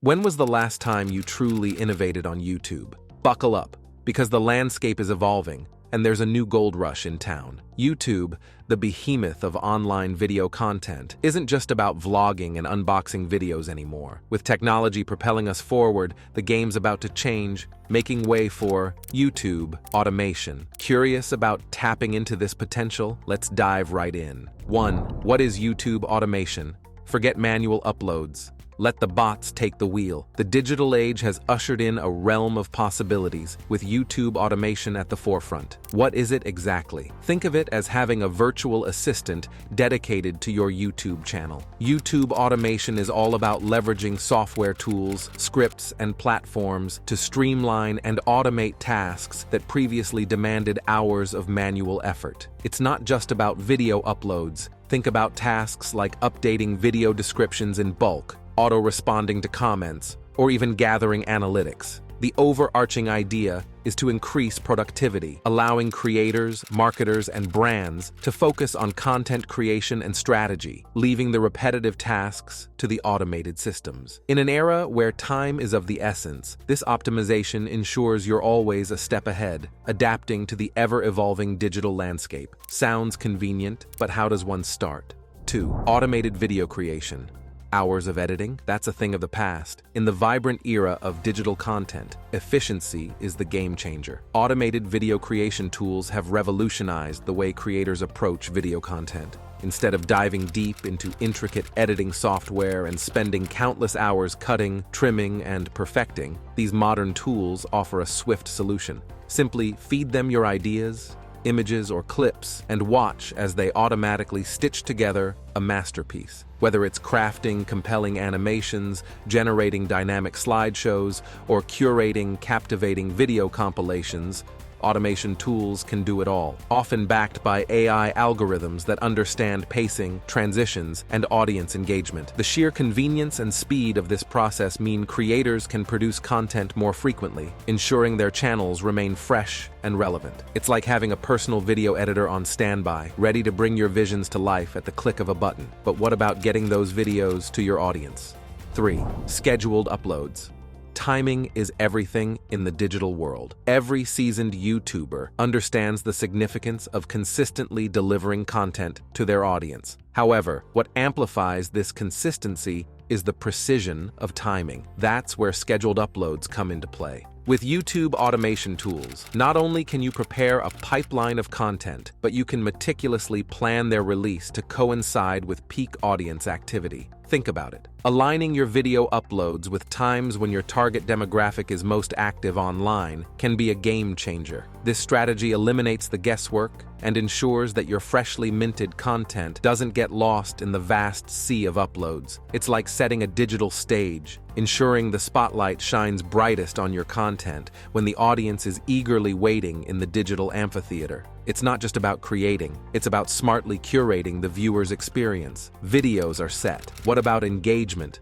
When was the last time you truly innovated on YouTube? Buckle up, because the landscape is evolving, and there's a new gold rush in town. YouTube, the behemoth of online video content, isn't just about vlogging and unboxing videos anymore. With technology propelling us forward, the game's about to change, making way for YouTube automation. Curious about tapping into this potential? Let's dive right in. 1. What is YouTube automation? Forget manual uploads. Let the bots take the wheel. The digital age has ushered in a realm of possibilities, with YouTube automation at the forefront. What is it exactly? Think of it as having a virtual assistant dedicated to your YouTube channel. YouTube automation is all about leveraging software tools, scripts, and platforms to streamline and automate tasks that previously demanded hours of manual effort. It's not just about video uploads. Think about tasks like updating video descriptions in bulk, auto-responding to comments, or even gathering analytics. The overarching idea is to increase productivity, allowing creators, marketers, and brands to focus on content creation and strategy, leaving the repetitive tasks to the automated systems. In an era where time is of the essence, this optimization ensures you're always a step ahead, adapting to the ever-evolving digital landscape. Sounds convenient, but how does one start? 2. Automated video creation. Hours of editing? That's a thing of the past. In the vibrant era of digital content, efficiency is the game changer. Automated video creation tools have revolutionized the way creators approach video content. Instead of diving deep into intricate editing software and spending countless hours cutting, trimming, and perfecting, these modern tools offer a swift solution. Simply feed them your ideas, images, or clips, and watch as they automatically stitch together a masterpiece. Whether it's crafting compelling animations, generating dynamic slideshows, or curating captivating video compilations, automation tools can do it all, often backed by AI algorithms that understand pacing, transitions, and audience engagement. The sheer convenience and speed of this process mean creators can produce content more frequently, ensuring their channels remain fresh and relevant. It's like having a personal video editor on standby, ready to bring your visions to life at the click of a button. But what about getting those videos to your audience? 3. Scheduled uploads. Timing is everything in the digital world. Every seasoned YouTuber understands the significance of consistently delivering content to their audience. However, what amplifies this consistency is the precision of timing. That's where scheduled uploads come into play. With YouTube automation tools, not only can you prepare a pipeline of content, but you can meticulously plan their release to coincide with peak audience activity. Think about it. Aligning your video uploads with times when your target demographic is most active online can be a game changer. This strategy eliminates the guesswork and ensures that your freshly minted content doesn't get lost in the vast sea of uploads. It's like setting a digital stage, ensuring the spotlight shines brightest on your content when the audience is eagerly waiting in the digital amphitheater. It's not just about creating, it's about smartly curating the viewer's experience. Videos are set. What about engagement?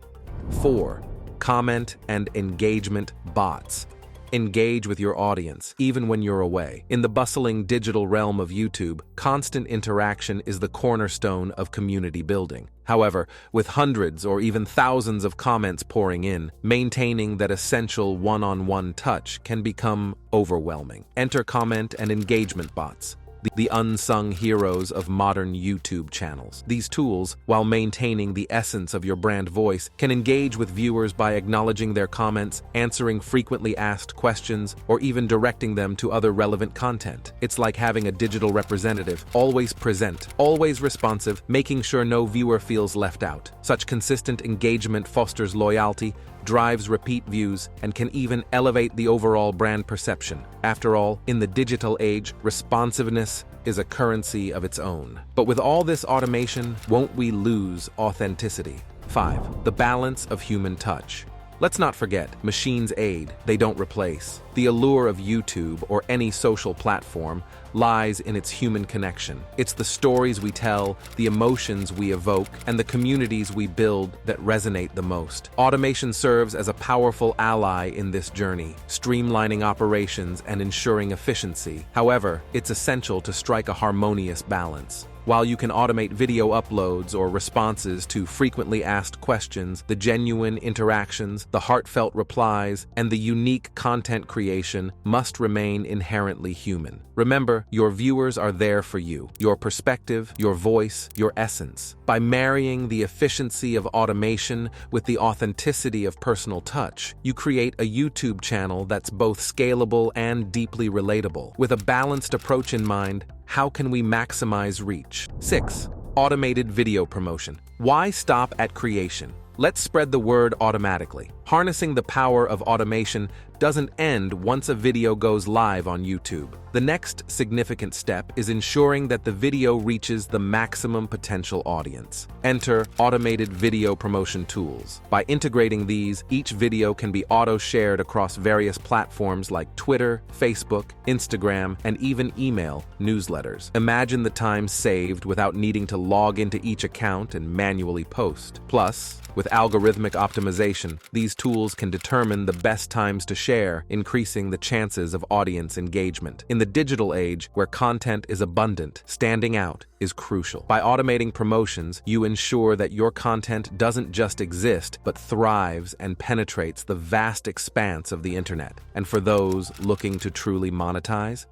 4. Comment and engagement bots. Engage with your audience, even when you're away. In the bustling digital realm of YouTube, constant interaction is the cornerstone of community building. However, with hundreds or even thousands of comments pouring in, maintaining that essential one-on-one touch can become overwhelming. Enter comment and engagement bots, the unsung heroes of modern YouTube channels. These tools, while maintaining the essence of your brand voice, can engage with viewers by acknowledging their comments, answering frequently asked questions, or even directing them to other relevant content. It's like having a digital representative, always present, always responsive, making sure no viewer feels left out. Such consistent engagement fosters loyalty, drives repeat views, and can even elevate the overall brand perception. After all, in the digital age, responsiveness is a currency of its own. But with all this automation, won't we lose authenticity? 5. The balance of human touch. Let's not forget, machines aid, they don't replace. The allure of YouTube or any social platform lies in its human connection. It's the stories we tell, the emotions we evoke, and the communities we build that resonate the most. Automation serves as a powerful ally in this journey, streamlining operations and ensuring efficiency. However, it's essential to strike a harmonious balance. While you can automate video uploads or responses to frequently asked questions, the genuine interactions, the heartfelt replies, and the unique content creation must remain inherently human. Remember, your viewers are there for you, your perspective, your voice, your essence. By marrying the efficiency of automation with the authenticity of personal touch, you create a YouTube channel that's both scalable and deeply relatable. With a balanced approach in mind, how can we maximize reach? 6. Automated video promotion. Why stop at creation? Let's spread the word automatically. Harnessing the power of automation doesn't end once a video goes live on YouTube. The next significant step is ensuring that the video reaches the maximum potential audience. Enter automated video promotion tools. By integrating these, each video can be auto-shared across various platforms like Twitter, Facebook, Instagram, and even email newsletters. Imagine the time saved without needing to log into each account and manually post. Plus, with algorithmic optimization, these tools can determine the best times to share, increasing the chances of audience engagement. In the digital age, where content is abundant, standing out is crucial. By automating promotions, you ensure that your content doesn't just exist, but thrives and penetrates the vast expanse of the internet. And for those looking to truly monetize?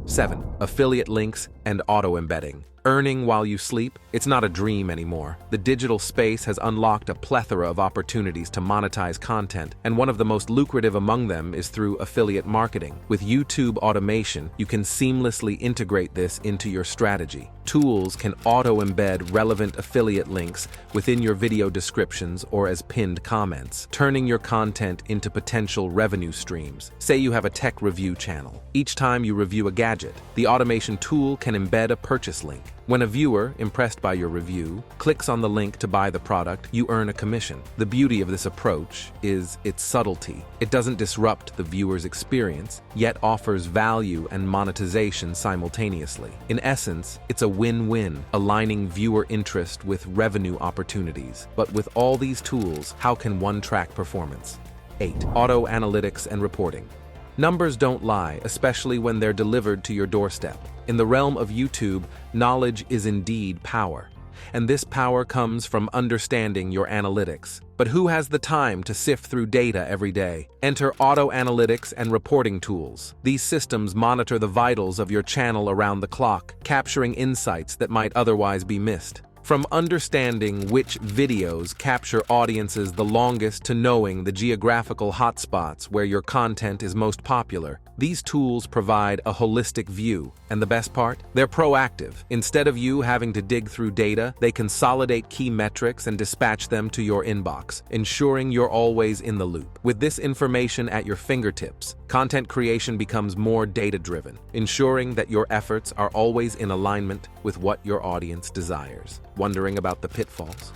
7. Affiliate links and auto-embedding. Earning while you sleep? It's not a dream anymore. The digital space has unlocked a plethora of opportunities to monetize content, and one of the most lucrative among them is through affiliate marketing. With YouTube automation, you can seamlessly integrate this into your strategy. Tools can auto-embed relevant affiliate links within your video descriptions or as pinned comments, turning your content into potential revenue streams. Say you have a tech review channel. Each time you review a gadget, the automation tool can embed a purchase link. When a viewer, impressed by your review, clicks on the link to buy the product, you earn a commission. The beauty of this approach is its subtlety. It doesn't disrupt the viewer's experience, yet offers value and monetization simultaneously. In essence, it's a win-win, aligning viewer interest with revenue opportunities. But with all these tools, how can one track performance? 8. Auto analytics and reporting. Numbers don't lie, especially when they're delivered to your doorstep. In the realm of YouTube, knowledge is indeed power. And this power comes from understanding your analytics. But who has the time to sift through data every day? Enter auto analytics and reporting tools. These systems monitor the vitals of your channel around the clock, capturing insights that might otherwise be missed. From understanding which videos capture audiences the longest to knowing the geographical hotspots where your content is most popular, these tools provide a holistic view. And the best part? They're proactive. Instead of you having to dig through data, they consolidate key metrics and dispatch them to your inbox, ensuring you're always in the loop. With this information at your fingertips, content creation becomes more data-driven, ensuring that your efforts are always in alignment with what your audience desires. Wondering about the pitfalls?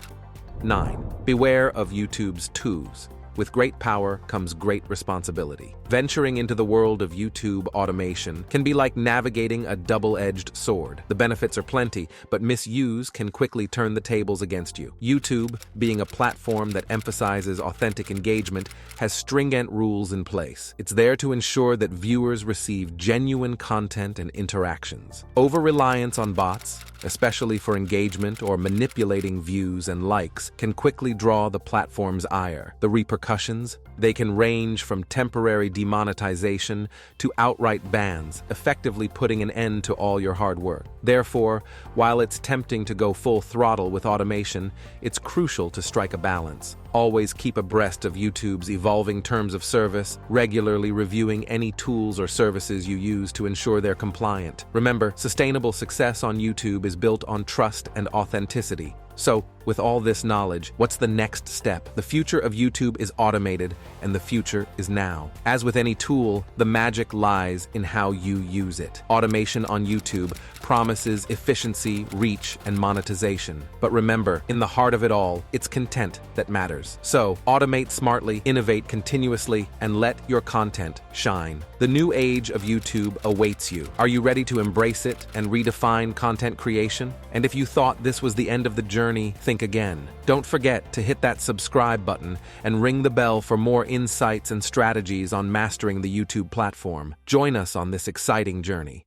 9. Beware of YouTube's twos. With great power comes great responsibility. Venturing into the world of YouTube automation can be like navigating a double-edged sword. The benefits are plenty, but misuse can quickly turn the tables against you. YouTube, being a platform that emphasizes authentic engagement, has stringent rules in place. It's there to ensure that viewers receive genuine content and interactions. Over-reliance on bots, especially for engagement or manipulating views and likes, can quickly draw the platform's ire. The repercussions? They can range from temporary demonetization to outright bans, effectively putting an end to all your hard work. Therefore, while it's tempting to go full throttle with automation, it's crucial to strike a balance. Always keep abreast of YouTube's evolving terms of service, regularly reviewing any tools or services you use to ensure they're compliant. Remember, sustainable success on YouTube is built on trust and authenticity. So, with all this knowledge, what's the next step? The future of YouTube is automated, and the future is now. As with any tool, the magic lies in how you use it. Automation on YouTube promises efficiency, reach, and monetization. But remember, in the heart of it all, it's content that matters. So, automate smartly, innovate continuously, and let your content shine. The new age of YouTube awaits you. Are you ready to embrace it and redefine content creation? And if you thought this was the end of the journey, think again. Don't forget to hit that subscribe button and ring the bell for more insights and strategies on mastering the YouTube platform. Join us on this exciting journey.